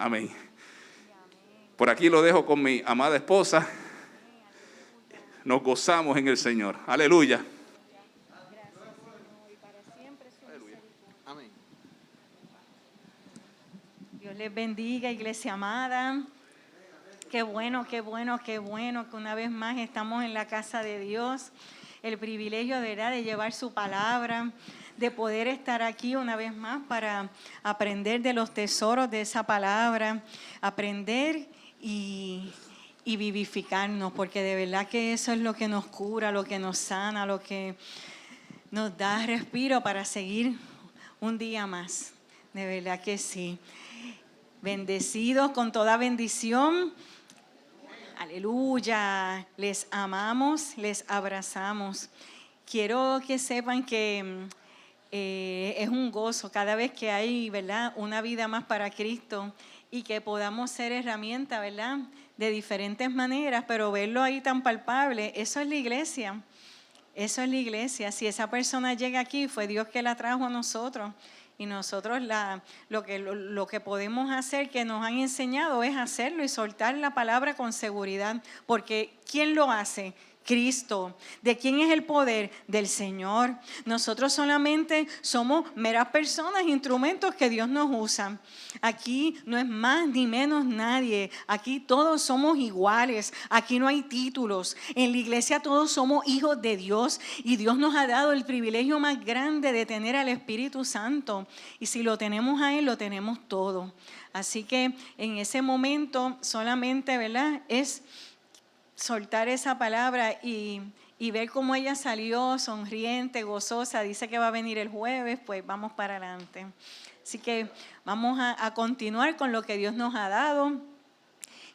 Amén. Por aquí lo dejo con mi amada esposa. Nos gozamos en el Señor. Aleluya. Dios les bendiga, iglesia amada. Qué bueno que una vez más estamos en la casa de Dios. El privilegio de llevar su palabra, de poder estar aquí una vez más para aprender de los tesoros de esa palabra, aprender y vivificarnos, porque de verdad que eso es lo que nos cura, lo que nos sana, lo que nos da respiro para seguir un día más. De verdad que sí. Bendecidos con toda bendición. Aleluya. Les amamos, les abrazamos. Quiero que sepan que es un gozo cada vez que hay, ¿verdad?, una vida más para Cristo y que podamos ser herramienta, ¿verdad?, de diferentes maneras, pero verlo ahí tan palpable. Eso es la iglesia. Eso es la iglesia. Si esa persona llega aquí, fue Dios que la trajo a nosotros. Y nosotros lo que podemos hacer, que nos han enseñado, es hacerlo y soltar la palabra con seguridad. Porque ¿quién lo hace? Cristo. ¿De quién es el poder? Del Señor. Nosotros solamente somos meras personas, instrumentos que Dios nos usa. Aquí no es más ni menos nadie. Aquí todos somos iguales. Aquí no hay títulos. En la iglesia todos somos hijos de Dios y Dios nos ha dado el privilegio más grande de tener al Espíritu Santo. Y si lo tenemos a Él, lo tenemos todo. Así que en ese momento solamente, ¿verdad?, es soltar esa palabra y ver cómo ella salió sonriente, gozosa. Dice que va a venir el jueves, pues vamos para adelante. Así que vamos a continuar con lo que Dios nos ha dado,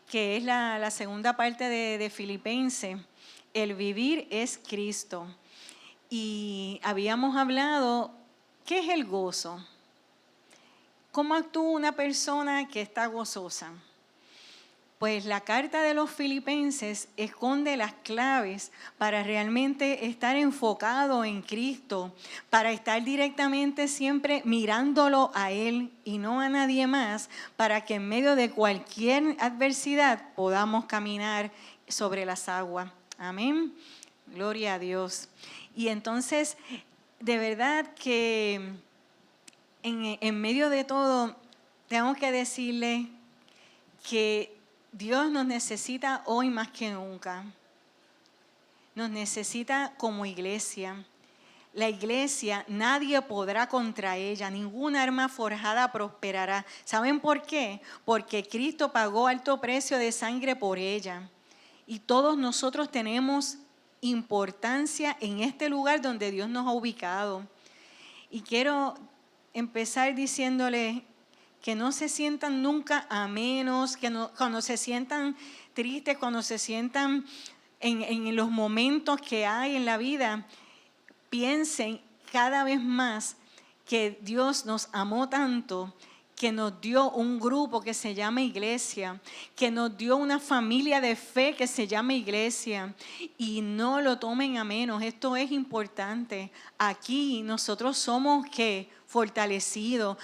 que es la segunda parte de Filipenses. El vivir es Cristo. Y habíamos hablado, ¿qué es el gozo? ¿Cómo actúa una persona que está gozosa? Pues la carta de los Filipenses esconde las claves para realmente estar enfocado en Cristo, para estar directamente siempre mirándolo a Él y no a nadie más, para que en medio de cualquier adversidad podamos caminar sobre las aguas. Amén. Gloria a Dios. Y entonces, de verdad que en medio de todo, tengo que decirle que Dios nos necesita hoy más que nunca. Nos necesita como iglesia. La iglesia, nadie podrá contra ella, ninguna arma forjada prosperará. ¿Saben por qué? Porque Cristo pagó alto precio de sangre por ella. Y todos nosotros tenemos importancia en este lugar donde Dios nos ha ubicado. Y quiero empezar diciéndole que no se sientan nunca a menos, cuando se sientan tristes, cuando se sientan en los momentos que hay en la vida, piensen cada vez más que Dios nos amó tanto, que nos dio un grupo que se llama iglesia, que nos dio una familia de fe que se llama iglesia, y no lo tomen a menos. Esto es importante. Aquí nosotros somos ¿qué? Fortalecidos.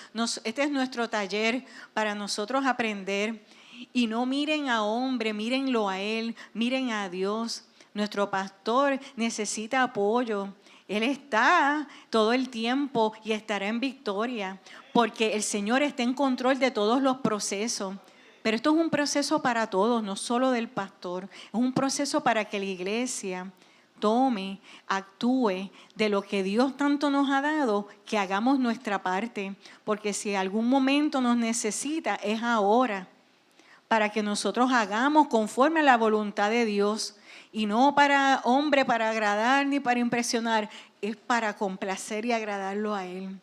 Este es nuestro taller para nosotros aprender. Y no miren a hombre, mírenlo a Él, miren a Dios. Nuestro pastor necesita apoyo. Él está todo el tiempo y estará en victoria, porque el Señor está en control de todos los procesos. Pero esto es un proceso para todos, no solo del pastor. Es un proceso para que la iglesia tome, actúe de lo que Dios tanto nos ha dado, que hagamos nuestra parte. Porque si algún momento nos necesita, es ahora, para que nosotros hagamos conforme a la voluntad de Dios. Y no para hombre, para agradar ni para impresionar, es para complacer y agradarlo a Él.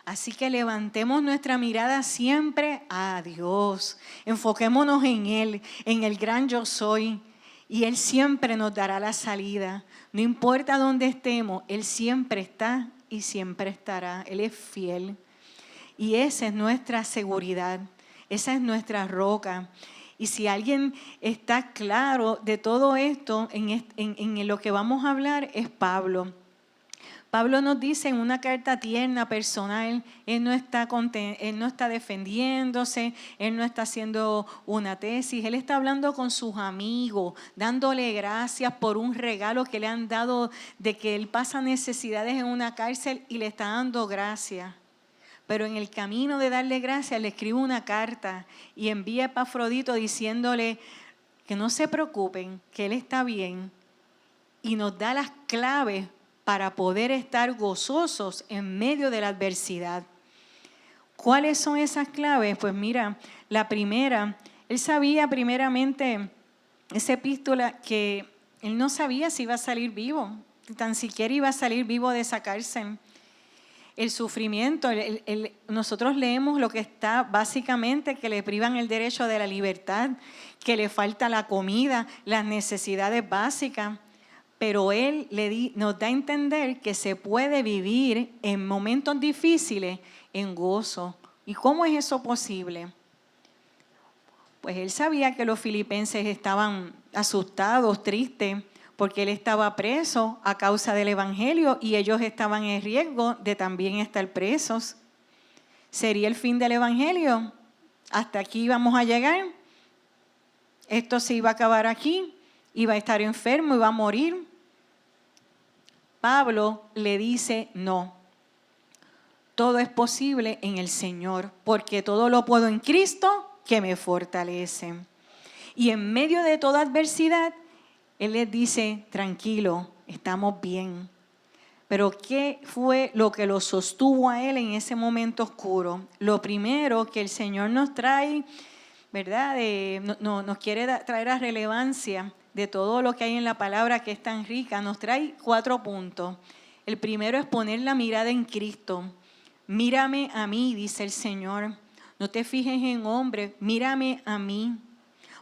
Así que levantemos nuestra mirada siempre a Dios. Enfoquémonos en Él, en el gran yo soy. Y Él siempre nos dará la salida. No importa dónde estemos, Él siempre está y siempre estará. Él es fiel. Y esa es nuestra seguridad. Esa es nuestra roca. Y si alguien está claro de todo esto, en lo que vamos a hablar, es Pablo. Pablo nos dice en una carta tierna, personal, él no está defendiéndose, él no está haciendo una tesis, él está hablando con sus amigos, dándole gracias por un regalo que le han dado de que él pasa necesidades en una cárcel y le está dando gracias. Pero en el camino de darle gracias le escribe una carta y envía a Epafrodito diciéndole que no se preocupen, que él está bien, y nos da las claves para poder estar gozosos en medio de la adversidad. ¿Cuáles son esas claves? Pues mira, la primera, él sabía primeramente, esa epístola, que él no sabía si iba a salir vivo, tan siquiera iba a salir vivo de esa cárcel. El sufrimiento, nosotros leemos lo que está básicamente, que le privan el derecho de la libertad, que le falta la comida, las necesidades básicas. Pero él nos da a entender que se puede vivir en momentos difíciles en gozo. ¿Y cómo es eso posible? Pues él sabía que los filipenses estaban asustados, tristes, porque él estaba preso a causa del evangelio y ellos estaban en riesgo de también estar presos. ¿Sería el fin del evangelio? ¿Hasta aquí íbamos a llegar? ¿Esto se iba a acabar aquí? ¿Iba a estar enfermo? ¿Iba a morir? Pablo le dice no. Todo es posible en el Señor, porque todo lo puedo en Cristo que me fortalece. Y en medio de toda adversidad, él les dice, tranquilo, estamos bien. Pero ¿qué fue lo que lo sostuvo a él en ese momento oscuro? Lo primero que el Señor nos trae, ¿verdad? Nos quiere traer a relevancia de todo lo que hay en la palabra, que es tan rica. Nos trae 4 puntos. El primero es poner la mirada en Cristo. Mírame a mí, dice el Señor. No te fijes en hombre, mírame a mí.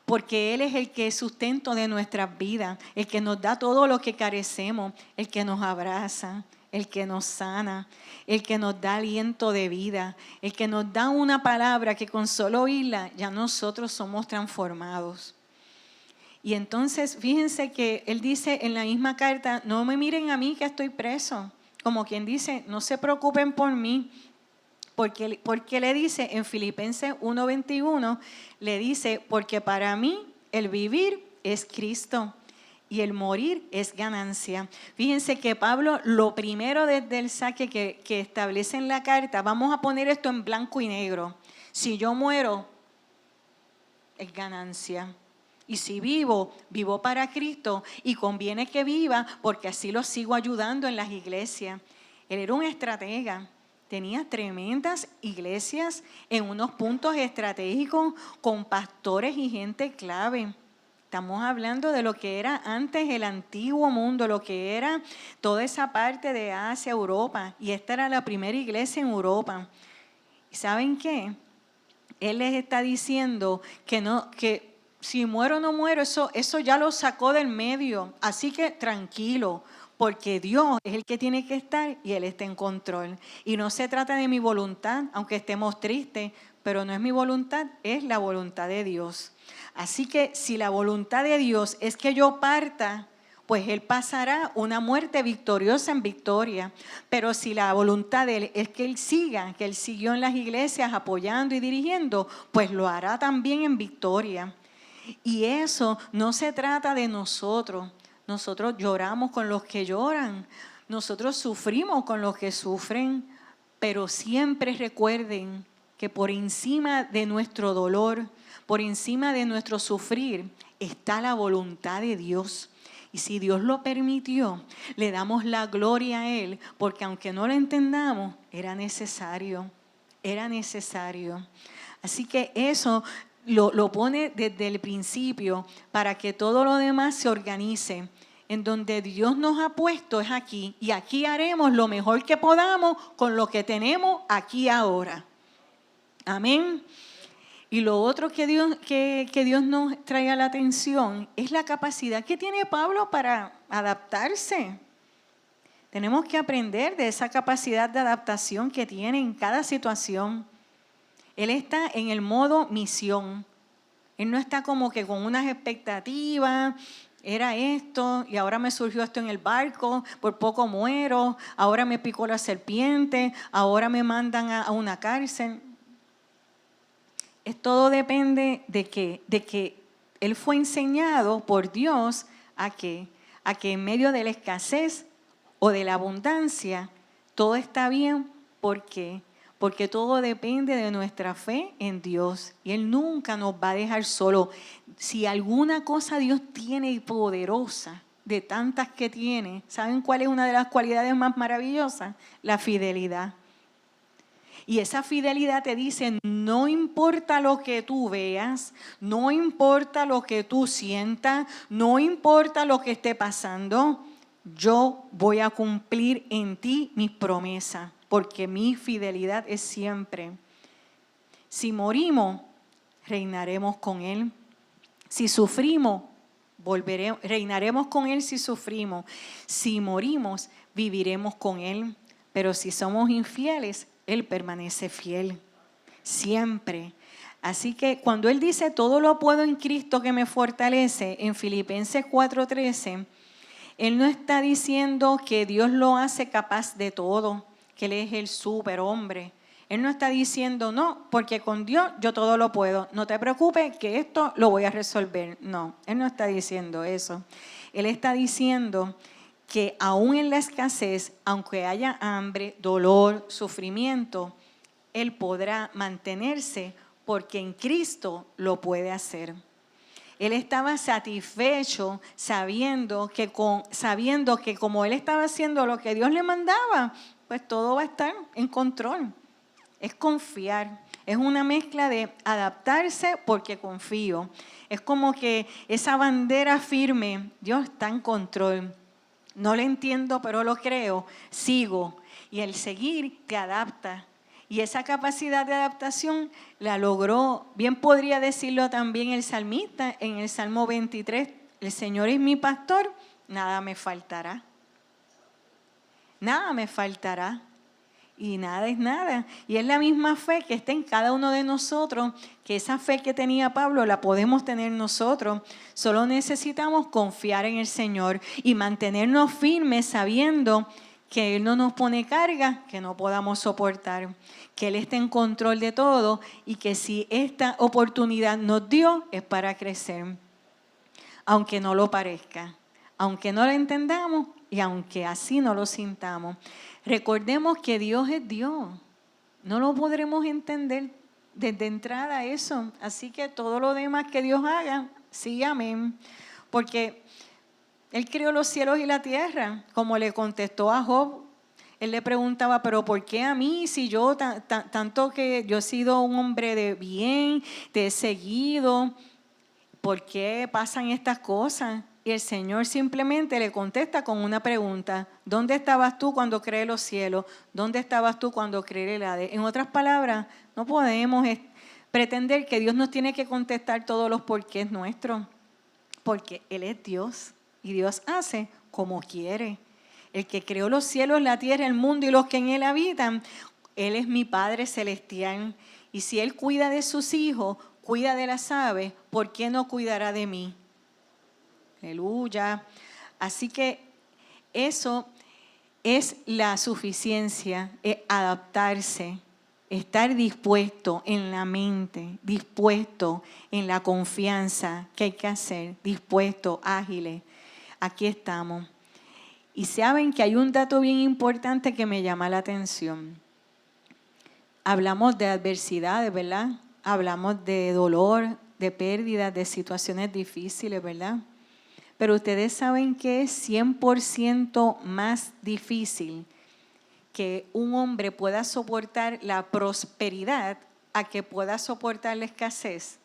Porque Él es el que es sustento de nuestras vidas, el que nos da todo lo que carecemos, el que nos abraza, el que nos sana, el que nos da aliento de vida, el que nos da una palabra que con solo oírla ya nosotros somos transformados. Y entonces fíjense que él dice en la misma carta, no me miren a mí que estoy preso, como quien dice, no se preocupen por mí. Porque le dice en Filipenses 1:21, le dice, porque para mí el vivir es Cristo y el morir es ganancia. Fíjense que Pablo, lo primero desde el saque que establece en la carta, vamos a poner esto en blanco y negro. Si yo muero, es ganancia. Y si vivo, vivo para Cristo y conviene que viva porque así lo sigo ayudando en las iglesias. Él era un estratega. Tenía tremendas iglesias en unos puntos estratégicos con pastores y gente clave. Estamos hablando de lo que era antes el antiguo mundo, lo que era toda esa parte de Asia, Europa. Y esta era la primera iglesia en Europa. ¿Y saben qué? Él les está diciendo que si muero o no muero, eso ya lo sacó del medio. Así que tranquilo. Porque Dios es el que tiene que estar y Él está en control. Y no se trata de mi voluntad, aunque estemos tristes, pero no es mi voluntad, es la voluntad de Dios. Así que si la voluntad de Dios es que yo parta, pues Él pasará una muerte victoriosa en victoria. Pero si la voluntad de Él es que Él siga, que Él siguió en las iglesias apoyando y dirigiendo, pues lo hará también en victoria. Y eso no se trata de nosotros. Nosotros lloramos con los que lloran, nosotros sufrimos con los que sufren, pero siempre recuerden que por encima de nuestro dolor, por encima de nuestro sufrir, está la voluntad de Dios. Y si Dios lo permitió, le damos la gloria a Él, porque aunque no lo entendamos, era necesario. Así que eso lo pone desde el principio para que todo lo demás se organice. En donde Dios nos ha puesto es aquí. Y aquí haremos lo mejor que podamos con lo que tenemos aquí ahora. Amén. Y lo otro que Dios nos trae a la atención es la capacidad que tiene Pablo para adaptarse. Tenemos que aprender de esa capacidad de adaptación que tiene en cada situación. Él está en el modo misión. Él no está como que con unas expectativas era esto y ahora me surgió esto en el barco, por poco muero, ahora me picó la serpiente, ahora me mandan a una cárcel. Todo depende de que él fue enseñado por Dios a que en medio de la escasez o de la abundancia, todo está bien. ¿Por qué? Porque todo depende de nuestra fe en Dios. Y Él nunca nos va a dejar solo. Si alguna cosa Dios tiene poderosa, de tantas que tiene, ¿saben cuál es una de las cualidades más maravillosas? La fidelidad. Y esa fidelidad te dice, no importa lo que tú veas, no importa lo que tú sientas, no importa lo que esté pasando, yo voy a cumplir en ti mis promesas, porque mi fidelidad es siempre. Si morimos, reinaremos con Él. Si sufrimos, reinaremos con Él si sufrimos. Si morimos, viviremos con Él. Pero si somos infieles, Él permanece fiel, siempre. Así que cuando Él dice, todo lo puedo en Cristo que me fortalece, en Filipenses 4:13, Él no está diciendo que Dios lo hace capaz de todo, que Él es el superhombre. Él no está diciendo, no, porque con Dios yo todo lo puedo. No te preocupes que esto lo voy a resolver. No, Él no está diciendo eso. Él está diciendo que aún en la escasez, aunque haya hambre, dolor, sufrimiento, Él podrá mantenerse porque en Cristo lo puede hacer. Él estaba satisfecho sabiendo que como Él estaba haciendo lo que Dios le mandaba, pues todo va a estar en control. Es confiar. Es una mezcla de adaptarse porque confío. Es como que esa bandera firme, Dios está en control. No lo entiendo, pero lo creo, sigo. Y el seguir te adapta. Y esa capacidad de adaptación la logró, bien podría decirlo también el salmista en el Salmo 23, el Señor es mi pastor, nada me faltará. Nada me faltará. Y nada es nada. Y es la misma fe que está en cada uno de nosotros, que esa fe que tenía Pablo la podemos tener nosotros. Solo necesitamos confiar en el Señor y mantenernos firmes sabiendo que Él no nos pone carga que no podamos soportar, que Él está en control de todo y que si esta oportunidad nos dio es para crecer, aunque no lo parezca, aunque no lo entendamos y aunque así no lo sintamos. Recordemos que Dios es Dios. No lo podremos entender desde entrada eso. Así que todo lo demás que Dios haga, sí, amén. Porque Él creó los cielos y la tierra, como le contestó a Job. Él le preguntaba, pero ¿por qué a mí? Si yo, tanto que yo he sido un hombre de bien, te he seguido, ¿por qué pasan estas cosas? Y el Señor simplemente le contesta con una pregunta. ¿Dónde estabas tú cuando creé los cielos? ¿Dónde estabas tú cuando creé el Hades? En otras palabras, no podemos pretender que Dios nos tiene que contestar todos los porqués nuestros, porque Él es Dios y Dios hace como quiere. El que creó los cielos, la tierra, el mundo y los que en Él habitan, Él es mi Padre celestial. Y si Él cuida de sus hijos, cuida de las aves, ¿por qué no cuidará de mí? Aleluya. Así que eso es la suficiencia, es adaptarse, estar dispuesto en la mente, dispuesto en la confianza que hay que hacer, dispuesto, ágiles. Aquí estamos. Y saben que hay un dato bien importante que me llama la atención. Hablamos de adversidades, ¿verdad? Hablamos de dolor, de pérdidas, de situaciones difíciles, ¿verdad? Pero ustedes saben que es 100% más difícil que un hombre pueda soportar la prosperidad a que pueda soportar la escasez.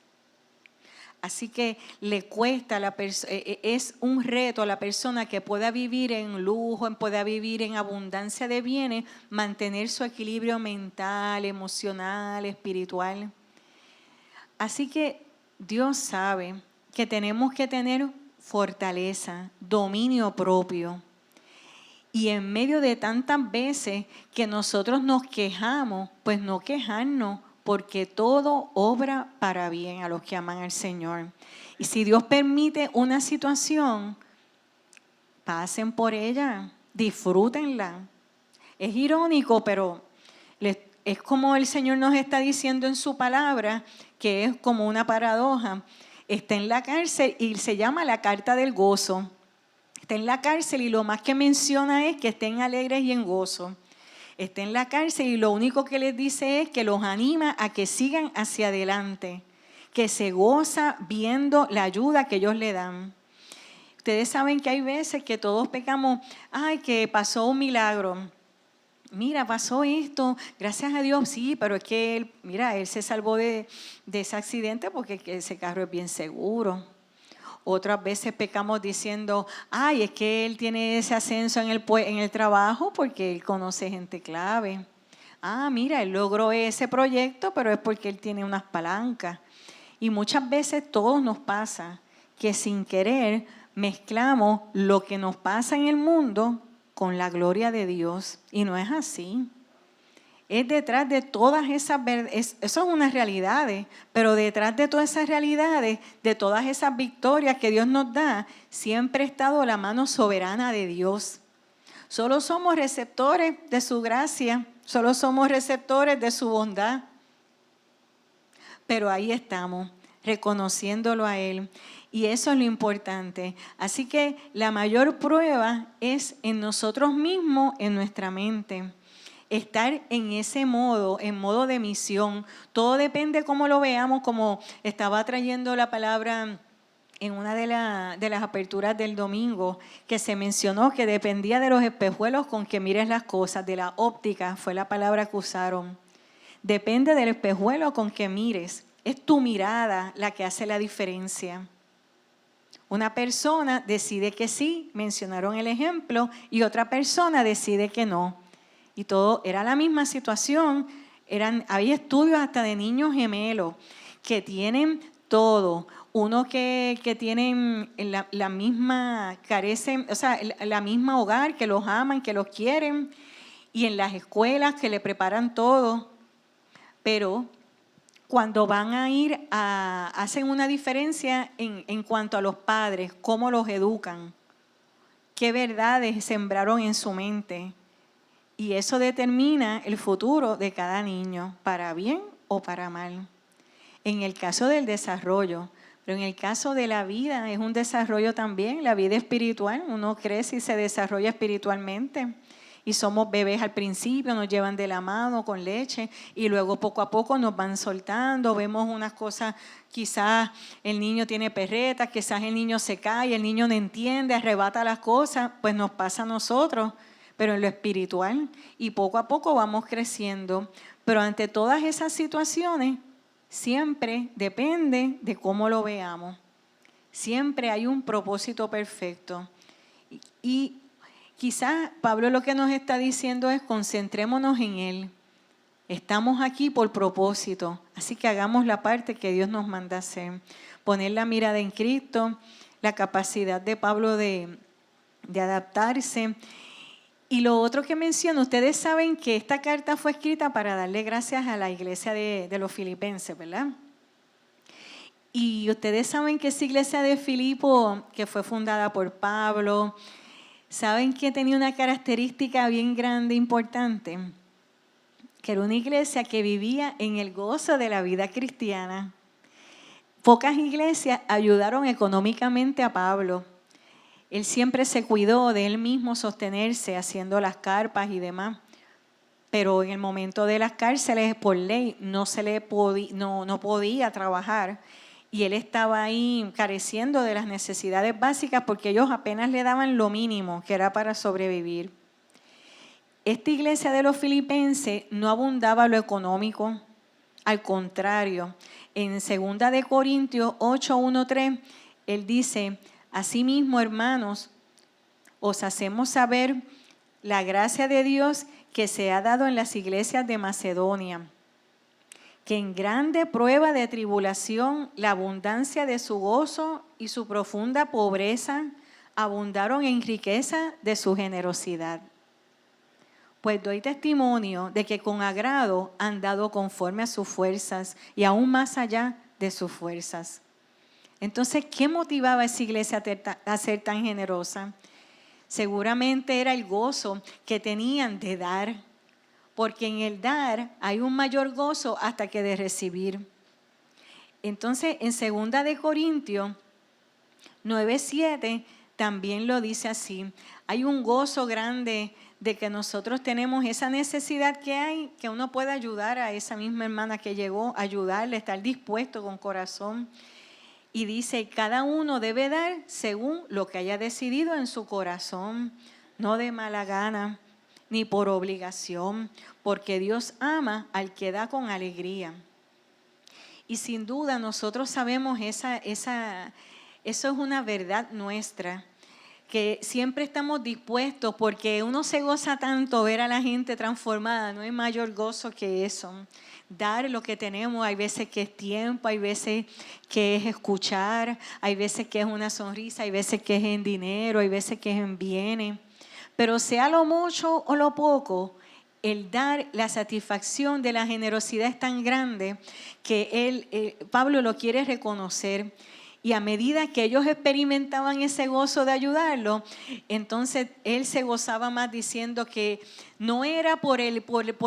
Así que le cuesta, es un reto a la persona que pueda vivir en lujo, pueda vivir en abundancia de bienes, mantener su equilibrio mental, emocional, espiritual. Así que Dios sabe que tenemos que tener fortaleza, dominio propio. Y en medio de tantas veces que nosotros nos quejamos, pues no quejarnos, porque todo obra para bien a los que aman al Señor. Y si Dios permite una situación, pasen por ella, disfrútenla. Es irónico, pero es como el Señor nos está diciendo en su palabra, que es como una paradoja. Está en la cárcel y se llama la carta del gozo. Está en la cárcel y lo más que menciona es que estén alegres y en gozo. Está en la cárcel y lo único que les dice es que los anima a que sigan hacia adelante, que se goza viendo la ayuda que ellos le dan. Ustedes saben que hay veces que todos pecamos, ay, que pasó un milagro. Mira, pasó esto, gracias a Dios, sí, pero es que él se salvó de ese accidente porque ese carro es bien seguro. Otras veces pecamos diciendo, ay, es que él tiene ese ascenso en el trabajo porque él conoce gente clave. Ah, mira, él logró ese proyecto, pero es porque él tiene unas palancas. Y muchas veces todos nos pasa que sin querer mezclamos lo que nos pasa en el mundo con la gloria de Dios. Y no es así. Es detrás de todas esas verdades, eso es unas realidades, pero detrás de todas esas realidades, de todas esas victorias que Dios nos da, siempre ha estado la mano soberana de Dios. Solo somos receptores de su gracia, solo somos receptores de su bondad. Pero ahí estamos, reconociéndolo a Él. Y eso es lo importante. Así que la mayor prueba es en nosotros mismos, en nuestra mente. Estar en ese modo, en modo de misión. Todo depende cómo lo veamos, como estaba trayendo la palabra en una de las aperturas del domingo, que se mencionó que dependía de los espejuelos con que mires las cosas, de la óptica, fue la palabra que usaron. Depende del espejuelo con que mires. Es tu mirada la que hace la diferencia. Una persona decide que sí, mencionaron el ejemplo, y otra persona decide que no. Y todo era la misma situación. Había estudios hasta de niños gemelos que tienen todo. Uno que tienen la misma, carecen, o sea, la misma hogar, que los aman, que los quieren, y en las escuelas que le preparan todo. Pero cuando van a ir, hacen una diferencia en cuanto a los padres, cómo los educan, qué verdades sembraron en su mente. Y eso determina el futuro de cada niño, para bien o para mal. En el caso del desarrollo, pero en el caso de la vida es un desarrollo también, la vida espiritual. Uno crece y se desarrolla espiritualmente. Y somos bebés al principio, nos llevan de la mano con leche y luego poco a poco nos van soltando. Vemos unas cosas, quizás el niño tiene perretas, quizás el niño se cae, el niño no entiende, arrebata las cosas, pues nos pasa a nosotros, pero en lo espiritual. Y poco a poco vamos creciendo. Pero ante todas esas situaciones, siempre depende de cómo lo veamos. Siempre hay un propósito perfecto. Y quizás Pablo lo que nos está diciendo es concentrémonos en Él. Estamos aquí por propósito, así que hagamos la parte que Dios nos manda hacer. Poner la mirada en Cristo, la capacidad de Pablo de adaptarse. Y lo otro que menciono, ustedes saben que esta carta fue escrita para darle gracias a la iglesia de los filipenses, ¿verdad? Y ustedes saben que esa iglesia de Filipo, que fue fundada por Pablo, ¿saben que tenía una característica bien grande, importante? Que era una iglesia que vivía en el gozo de la vida cristiana. Pocas iglesias ayudaron económicamente a Pablo. Él siempre se cuidó de él mismo sostenerse haciendo las carpas y demás. Pero en el momento de las cárceles, por ley, no podía trabajar. Y él estaba ahí careciendo de las necesidades básicas porque ellos apenas le daban lo mínimo, que era para sobrevivir. Esta iglesia de los filipenses no abundaba lo económico. Al contrario, en 2 de Corintios 8:1-3, él dice: asimismo, hermanos, os hacemos saber la gracia de Dios que se ha dado en las iglesias de Macedonia, que en grande prueba de tribulación, la abundancia de su gozo y su profunda pobreza abundaron en riqueza de su generosidad. Pues doy testimonio de que con agrado han dado conforme a sus fuerzas y aún más allá de sus fuerzas. Entonces, ¿qué motivaba a esa iglesia a ser tan generosa? Seguramente era el gozo que tenían de dar, porque en el dar hay un mayor gozo hasta que de recibir. Entonces, en 2 de Corintios 9:7 también lo dice así. Hay un gozo grande de que nosotros tenemos esa necesidad que hay, que uno pueda ayudar a esa misma hermana que llegó, ayudarle, estar dispuesto con corazón. Y dice, cada uno debe dar según lo que haya decidido en su corazón, no de mala gana, ni por obligación, porque Dios ama al que da con alegría. Y sin duda nosotros sabemos eso es una verdad nuestra, que siempre estamos dispuestos, porque uno se goza tanto ver a la gente transformada, no hay mayor gozo que eso. Dar lo que tenemos, hay veces que es tiempo, hay veces que es escuchar, hay veces que es una sonrisa, hay veces que es en dinero, hay veces que es en bienes. Pero sea lo mucho o lo poco, el dar, la satisfacción de la generosidad es tan grande que Pablo lo quiere reconocer. Y a medida que ellos experimentaban ese gozo de ayudarlo, entonces él se gozaba más diciendo que no era por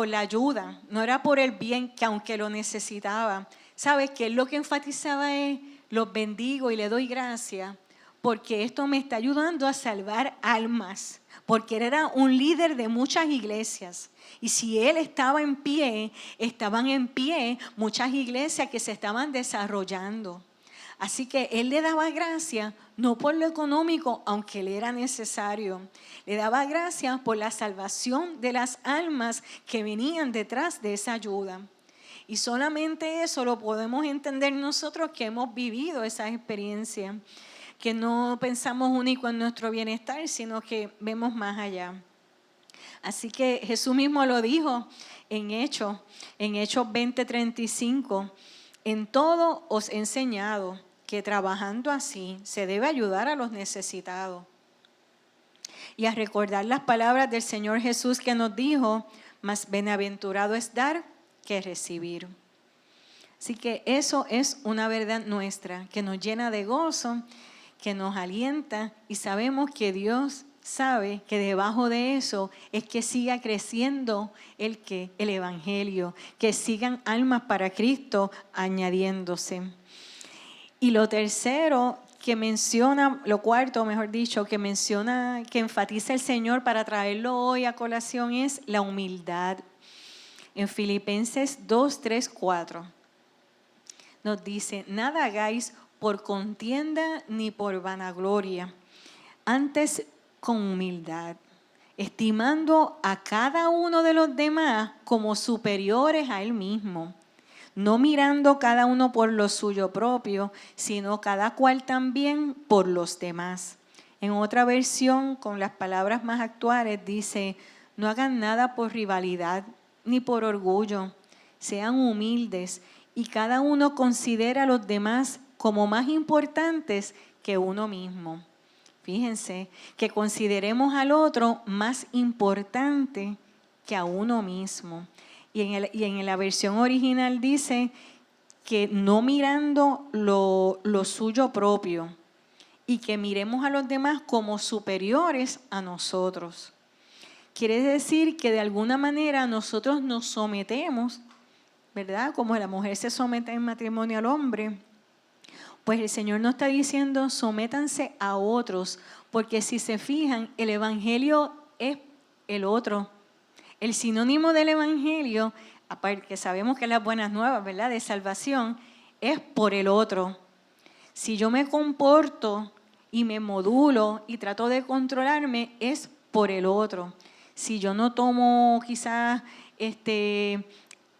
la ayuda, no era por el bien, que aunque lo necesitaba. ¿Sabes? Que él lo que enfatizaba es, los bendigo y le doy gracias, porque esto me está ayudando a salvar almas. Porque él era un líder de muchas iglesias. Y si él estaba en pie, estaban en pie muchas iglesias que se estaban desarrollando. Así que él le daba gracias, no por lo económico, aunque le era necesario. Le daba gracias por la salvación de las almas que venían detrás de esa ayuda. Y solamente eso lo podemos entender nosotros que hemos vivido esa experiencia, que no pensamos único en nuestro bienestar, sino que vemos más allá. Así que Jesús mismo lo dijo en Hechos 20:35, en todo os he enseñado que trabajando así se debe ayudar a los necesitados. Y a recordar las palabras del Señor Jesús que nos dijo, más bienaventurado es dar que recibir. Así que eso es una verdad nuestra, que nos llena de gozo, que nos alienta y sabemos que Dios sabe que debajo de eso es que siga creciendo el Evangelio, que sigan almas para Cristo añadiéndose. Y lo tercero que menciona, lo cuarto mejor dicho, que menciona, que enfatiza el Señor para traerlo hoy a colación es la humildad. En Filipenses 2:3-4 nos dice, nada hagáis por contienda ni por vanagloria, antes con humildad, estimando a cada uno de los demás como superiores a él mismo, no mirando cada uno por lo suyo propio, sino cada cual también por los demás. En otra versión, con las palabras más actuales, dice, no hagan nada por rivalidad ni por orgullo, sean humildes y cada uno considera a los demás como más importantes que uno mismo. Fíjense, que consideremos al otro más importante que a uno mismo. Y en la versión original dice que no mirando lo suyo propio y que miremos a los demás como superiores a nosotros. Quiere decir que de alguna manera nosotros nos sometemos, ¿verdad? Como la mujer se somete en matrimonio al hombre. Pues el Señor nos está diciendo, sométanse a otros, porque si se fijan, el Evangelio es el otro. El sinónimo del Evangelio, aparte que sabemos que es las buenas nuevas, ¿verdad?, de salvación, es por el otro. Si yo me comporto y me modulo y trato de controlarme, es por el otro. Si yo no tomo quizás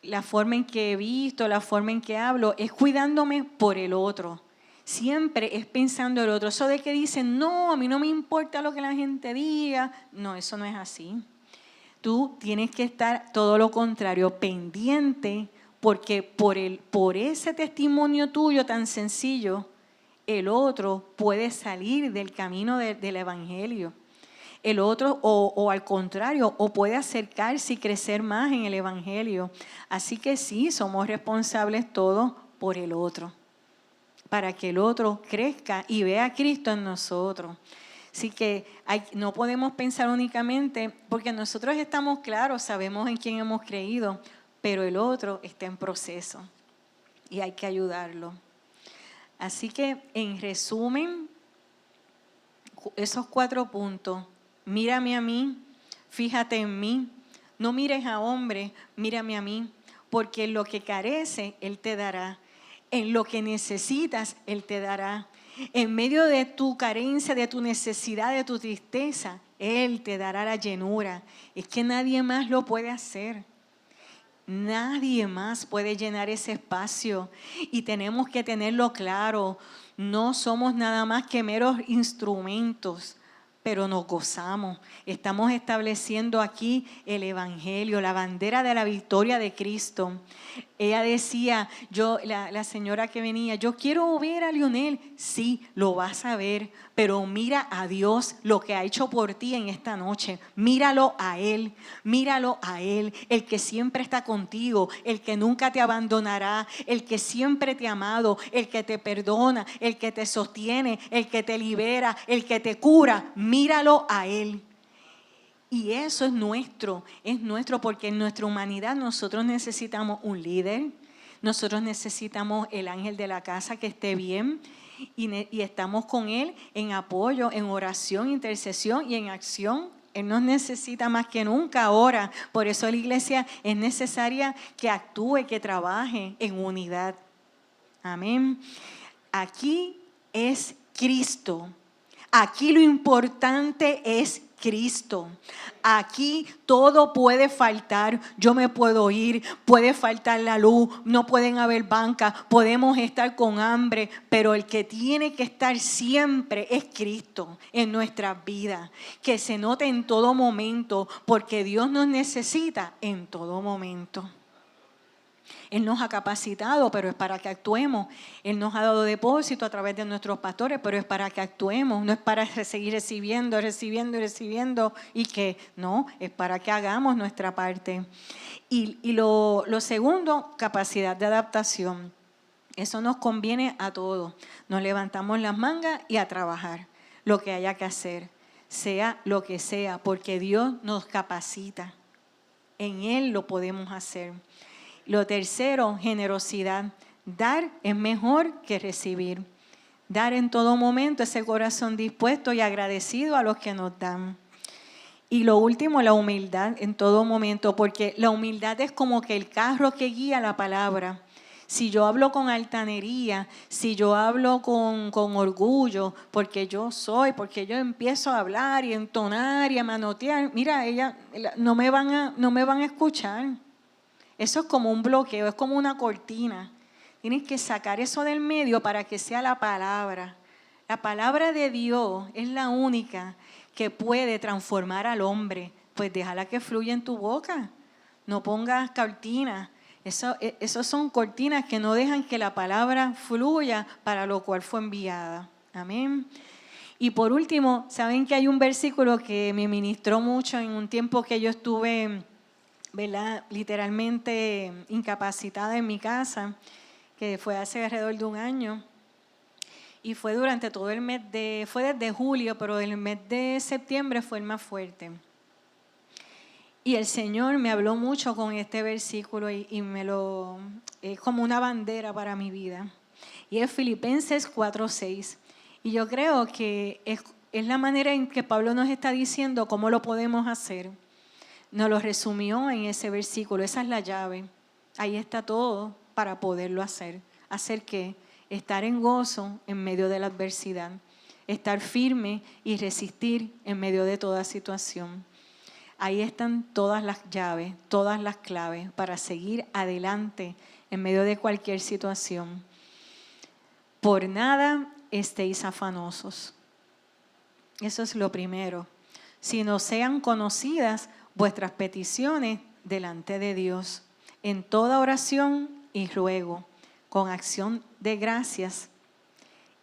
la forma en que he visto, la forma en que hablo, es cuidándome por el otro. Siempre es pensando el otro. Eso de que dicen, no, a mí no me importa lo que la gente diga. No, eso no es así. Tú tienes que estar todo lo contrario, pendiente, porque por ese testimonio tuyo tan sencillo, el otro puede salir del camino del Evangelio. El otro, o al contrario, o puede acercarse y crecer más en el Evangelio. Así que sí, somos responsables todos por el otro, para que el otro crezca y vea a Cristo en nosotros. Así que no podemos pensar únicamente, porque nosotros estamos claros, sabemos en quién hemos creído, pero el otro está en proceso y hay que ayudarlo. Así que, en resumen, esos 4 puntos: mírame a mí, fíjate en mí, no mires a hombre, mírame a mí, porque en lo que carece, Él te dará. En lo que necesitas, Él te dará. En medio de tu carencia, de tu necesidad, de tu tristeza, Él te dará la llenura. Es que nadie más lo puede hacer. Nadie más puede llenar ese espacio y tenemos que tenerlo claro. No somos nada más que meros instrumentos, pero nos gozamos. Estamos estableciendo aquí el Evangelio, la bandera de la victoria de Cristo. Ella decía, la señora que venía, yo quiero ver a Lionel. Sí, lo vas a ver, pero mira a Dios lo que ha hecho por ti en esta noche. Míralo a Él, el que siempre está contigo, el que nunca te abandonará, el que siempre te ha amado, el que te perdona, el que te sostiene, el que te libera, el que te cura. Míralo a Él. Y eso es nuestro porque en nuestra humanidad nosotros necesitamos un líder, nosotros necesitamos el ángel de la casa que esté bien y estamos con Él en apoyo, en oración, intercesión y en acción. Él nos necesita más que nunca ahora. Por eso la iglesia es necesaria que actúe, que trabaje en unidad. Amén. Aquí es Cristo. Aquí lo importante es Cristo. Aquí todo puede faltar. Yo me puedo ir, puede faltar la luz, no pueden haber bancas, podemos estar con hambre, pero el que tiene que estar siempre es Cristo en nuestras vidas. Que se note en todo momento, porque Dios nos necesita en todo momento. Él nos ha capacitado, pero es para que actuemos. Él nos ha dado depósito a través de nuestros pastores, pero es para que actuemos. No es para seguir recibiendo y que no, es para que hagamos nuestra parte. Y lo segundo, capacidad de adaptación. Eso nos conviene a todos. Nos levantamos las mangas y a trabajar lo que haya que hacer, sea lo que sea, porque Dios nos capacita. En Él lo podemos hacer. Lo tercero, generosidad. Dar es mejor que recibir. Dar en todo momento, ese corazón dispuesto y agradecido a los que nos dan. Y lo último, la humildad en todo momento, porque la humildad es como que el carro que guía la palabra. Si yo hablo con altanería, si yo hablo con orgullo, porque yo empiezo a hablar y entonar y a manotear, mira, no me van a escuchar. Eso es como un bloqueo, es como una cortina. Tienes que sacar eso del medio para que sea la palabra. La palabra de Dios es la única que puede transformar al hombre. Pues déjala que fluya en tu boca. No pongas cortinas. Esos son cortinas que no dejan que la palabra fluya para lo cual fue enviada. Amén. Y por último, saben que hay un versículo que me ministró mucho en un tiempo que yo estuve, ¿verdad?, literalmente incapacitada en mi casa, que fue hace alrededor de un año. Y fue durante todo el mes fue desde julio, pero el mes de septiembre fue el más fuerte. Y el Señor me habló mucho con este versículo y es como una bandera para mi vida. Y es Filipenses 4:6. Y yo creo que es la manera en que Pablo nos está diciendo cómo lo podemos hacer. Nos lo resumió en ese versículo. Esa es la llave. Ahí está todo para poderlo hacer. ¿Hacer qué? Estar en gozo en medio de la adversidad. Estar firme y resistir en medio de toda situación. Ahí están todas las llaves, todas las claves para seguir adelante en medio de cualquier situación. Por nada estéis afanosos. Eso es lo primero. Si no sean conocidas vuestras peticiones delante de Dios, en toda oración y ruego, con acción de gracias,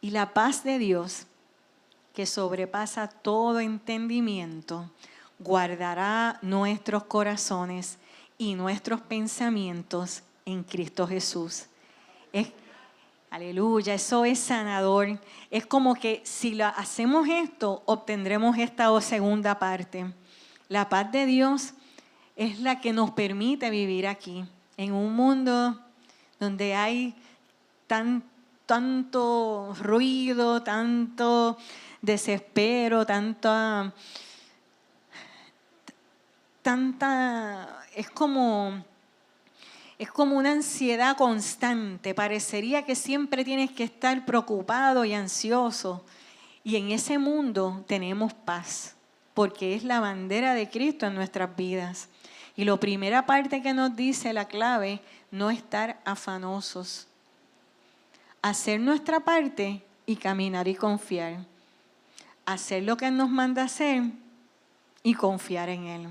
y la paz de Dios, que sobrepasa todo entendimiento, guardará nuestros corazones y nuestros pensamientos en Cristo Jesús. Aleluya, eso es sanador. Es como que si hacemos esto, obtendremos esta segunda parte. La paz de Dios es la que nos permite vivir aquí, en un mundo donde hay tanto ruido, tanto desespero, es como una ansiedad constante. Parecería que siempre tienes que estar preocupado y ansioso. Y en ese mundo tenemos paz, porque es la bandera de Cristo en nuestras vidas. Y la primera parte que nos dice la clave, no estar afanosos. Hacer nuestra parte y caminar y confiar. Hacer lo que Él nos manda hacer y confiar en Él.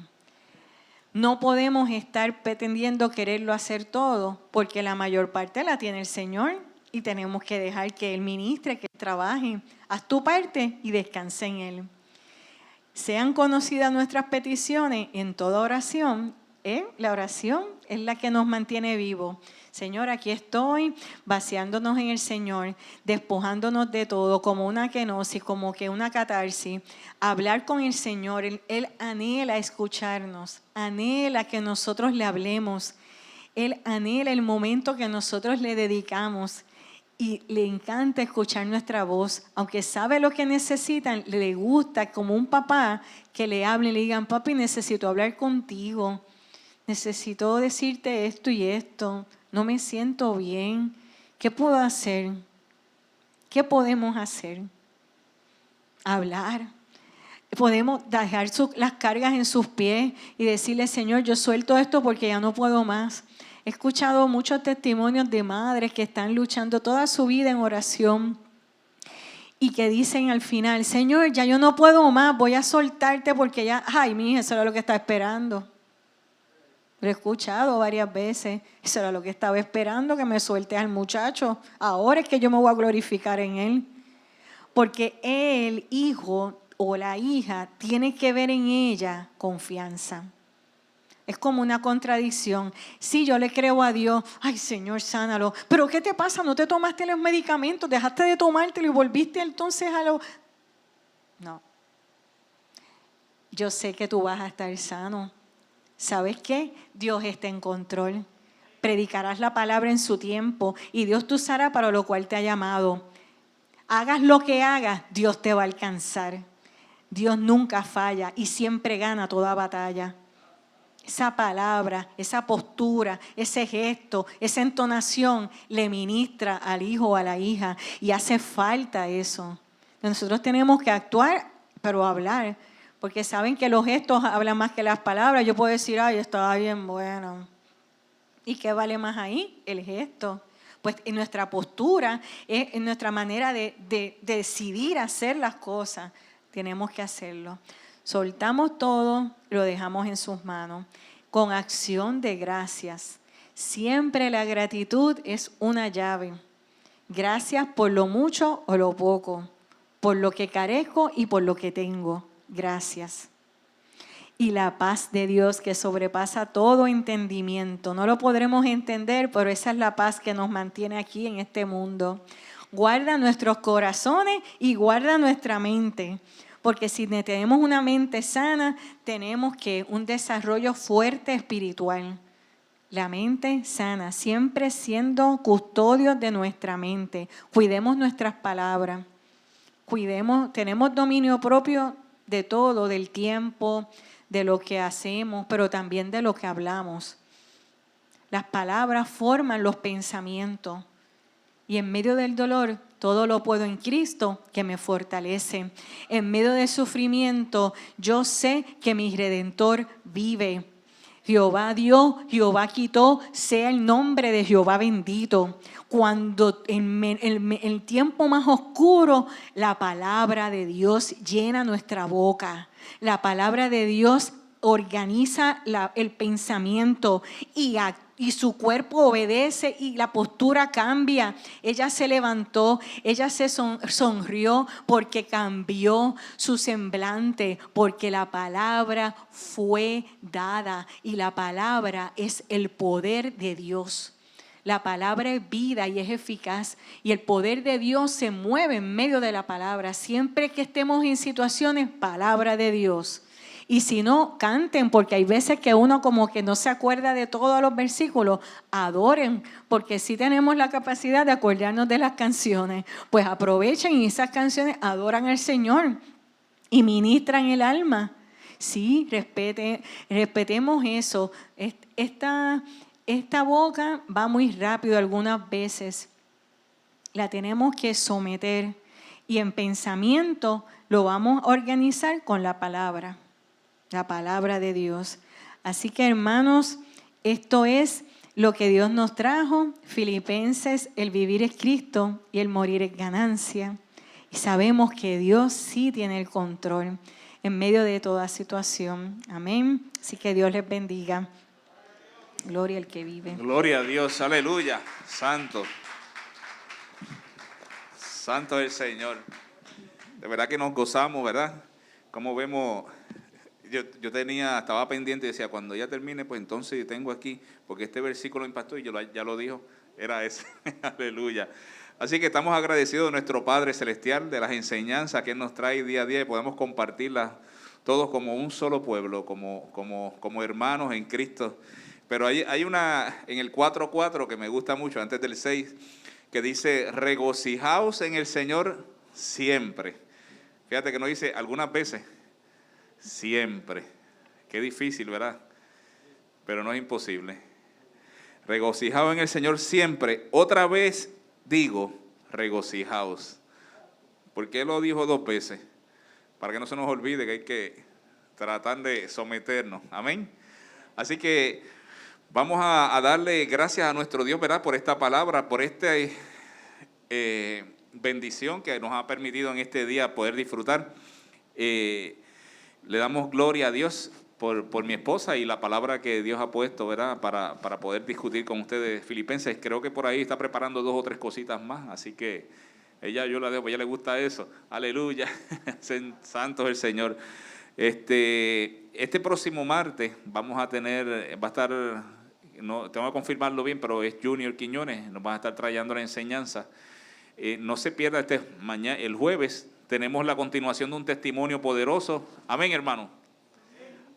No podemos estar pretendiendo quererlo hacer todo, porque la mayor parte la tiene el Señor y tenemos que dejar que Él ministre, que Él trabaje. Haz tu parte y descansa en Él. Sean conocidas nuestras peticiones en toda oración. La oración es la que nos mantiene vivos. Señor, aquí estoy, vaciándonos en el Señor, despojándonos de todo, como una kenosis, como que una catarsis. Hablar con el Señor, Él anhela escucharnos, anhela que nosotros le hablemos. Él anhela el momento que nosotros le dedicamos y le encanta escuchar nuestra voz. Aunque sabe lo que necesitan, le gusta como un papá que le hable y le digan, papi, necesito hablar contigo, necesito decirte esto y esto. No me siento bien. ¿Qué puedo hacer? ¿Qué podemos hacer? Hablar. Podemos dejar las cargas en sus pies y decirle, Señor, yo suelto esto porque ya no puedo más. He escuchado muchos testimonios de madres que están luchando toda su vida en oración y que dicen al final, Señor, ya yo no puedo más, voy a soltarte porque ya, ay, mi hija, eso era lo que estaba esperando. Lo he escuchado varias veces. Eso era lo que estaba esperando, que me sueltes al muchacho. Ahora es que yo me voy a glorificar en él. Porque el hijo o la hija tiene que ver en ella confianza. Es como una contradicción. Sí, yo le creo a Dios. Ay, Señor, sánalo. Pero ¿qué te pasa? ¿No te tomaste los medicamentos? ¿Dejaste de tomártelo y volviste entonces a lo...? No. Yo sé que tú vas a estar sano. ¿Sabes qué? Dios está en control. Predicarás la palabra en su tiempo y Dios te usará para lo cual te ha llamado. Hagas lo que hagas, Dios te va a alcanzar. Dios nunca falla y siempre gana toda batalla. Esa palabra, esa postura, ese gesto, esa entonación le ministra al hijo o a la hija y hace falta eso. Nosotros tenemos que actuar, pero hablar. Porque saben que los gestos hablan más que las palabras. Yo puedo decir, ay, estaba bien bueno. ¿Y qué vale más ahí? El gesto. Pues en nuestra postura, en nuestra manera de decidir hacer las cosas, tenemos que hacerlo. Soltamos todo, lo dejamos en sus manos, con acción de gracias. Siempre la gratitud es una llave. Gracias por lo mucho o lo poco, por lo que carezco y por lo que tengo. Gracias. Y la paz de Dios que sobrepasa todo entendimiento. No lo podremos entender, pero esa es la paz que nos mantiene aquí en este mundo. Guarda nuestros corazones y guarda nuestra mente. Porque si tenemos una mente sana, tenemos un desarrollo fuerte espiritual. La mente sana, siempre siendo custodios de nuestra mente. Cuidemos nuestras palabras. Tenemos dominio propio de todo, del tiempo, de lo que hacemos, pero también de lo que hablamos. Las palabras forman los pensamientos. Y en medio del dolor, todo lo puedo en Cristo que me fortalece. En medio del sufrimiento, yo sé que mi Redentor vive. Jehová dio, Jehová quitó, sea el nombre de Jehová bendito. Cuando en el tiempo más oscuro, la palabra de Dios llena nuestra boca. La palabra de Dios organiza el pensamiento y actúa y su cuerpo obedece y la postura cambia. Ella se levantó, ella se sonrió porque cambió su semblante, porque la palabra fue dada y la palabra es el poder de Dios. La palabra es vida y es eficaz y el poder de Dios se mueve en medio de la palabra. Siempre que estemos en situaciones, palabra de Dios. Y si no, canten, porque hay veces que uno como que no se acuerda de todos los versículos. Adoren, porque sí tenemos la capacidad de acordarnos de las canciones. Pues aprovechen y esas canciones adoran al Señor y ministran el alma. Sí, respetemos eso. Esta boca va muy rápido algunas veces. La tenemos que someter y en pensamiento lo vamos a organizar con la palabra de Dios. Así que, hermanos, esto es lo que Dios nos trajo. Filipenses, el vivir es Cristo y el morir es ganancia. Y sabemos que Dios sí tiene el control en medio de toda situación. Amén. Así que Dios les bendiga. Gloria al que vive. Gloria a Dios, aleluya. Santo. Santo es el Señor. De verdad que nos gozamos, ¿verdad? Como vemos, yo estaba pendiente y decía, cuando ya termine, pues entonces tengo aquí, porque este versículo impactó y ya lo dijo, era ese. Aleluya. Así que estamos agradecidos de nuestro Padre Celestial, de las enseñanzas que Él nos trae día a día y podemos compartirlas todos como un solo pueblo, como hermanos en Cristo. Pero hay una en el 4:4 que me gusta mucho, antes del 6, que dice, regocijaos en el Señor siempre. Fíjate que no dice algunas veces, siempre. Qué difícil, ¿verdad? Pero no es imposible. Regocijaos en el Señor siempre. Otra vez digo, regocijaos. ¿Por qué lo dijo 2 veces? Para que no se nos olvide que hay que tratar de someternos. Amén. Así que vamos a darle gracias a nuestro Dios, ¿verdad? Por esta palabra, por esta bendición que nos ha permitido en este día poder disfrutar. Le damos gloria a Dios por mi esposa y la palabra que Dios ha puesto, ¿verdad? Para poder discutir con ustedes Filipenses. Creo que por ahí está preparando 2 o 3 cositas más, así que yo la dejo, pues ella le gusta eso. Aleluya. Santo es el Señor. Este próximo martes va a estar, no tengo que confirmarlo bien, pero es Junior Quiñones, nos va a estar trayendo la enseñanza. No se pierda mañana, el jueves, tenemos la continuación de un testimonio poderoso. Amén, hermano.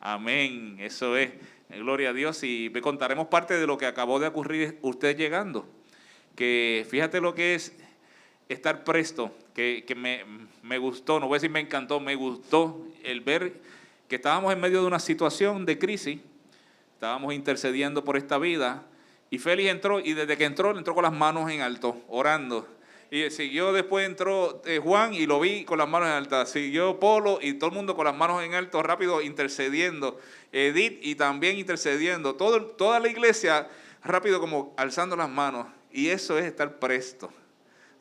Amén, eso es. Gloria a Dios. Y contaremos parte de lo que acabó de ocurrir usted llegando. Que fíjate lo que es estar presto, que me gustó, no voy a decir me encantó, me gustó el ver que estábamos en medio de una situación de crisis, estábamos intercediendo por esta vida, y Félix entró, y desde que entró con las manos en alto, orando, y siguió, después entró Juan, y lo vi con las manos en alto, siguió Polo, y todo el mundo con las manos en alto, rápido intercediendo, Edith, y también intercediendo, toda la iglesia, rápido como alzando las manos, y eso es estar presto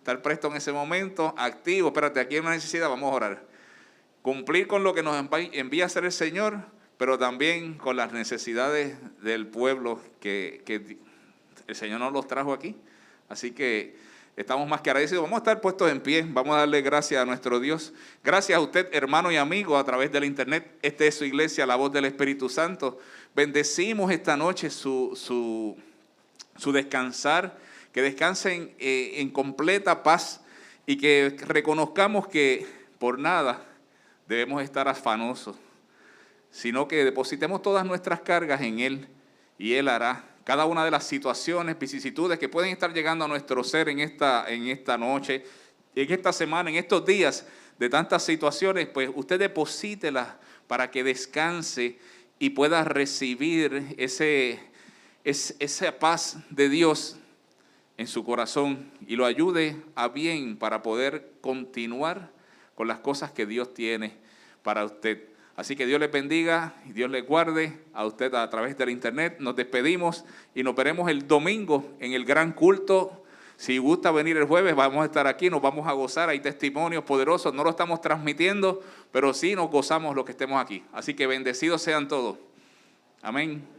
en ese momento, activo. Espérate, aquí hay una necesidad, vamos a orar. Cumplir con lo que nos envía a hacer el Señor, pero también con las necesidades del pueblo que el Señor nos los trajo aquí. Así que estamos más que agradecidos. Vamos a estar puestos en pie, vamos a darle gracias a nuestro Dios. Gracias a usted, hermano y amigo, a través de la internet. Esta es su iglesia, la voz del Espíritu Santo. Bendecimos esta noche su descansar. Que descansen en completa paz y que reconozcamos que por nada debemos estar afanosos, sino que depositemos todas nuestras cargas en Él y Él hará. Cada una de las situaciones, vicisitudes que pueden estar llegando a nuestro ser en esta noche, en esta semana, en estos días de tantas situaciones, pues usted deposítelas para que descanse y pueda recibir esa paz de Dios en su corazón y lo ayude a bien para poder continuar con las cosas que Dios tiene para usted. Así que Dios les bendiga y Dios les guarde a usted a través de la internet. Nos despedimos y nos veremos el domingo en el gran culto. Si gusta venir el jueves, vamos a estar aquí, nos vamos a gozar. Hay testimonios poderosos, no lo estamos transmitiendo, pero sí nos gozamos los que estemos aquí. Así que bendecidos sean todos. Amén.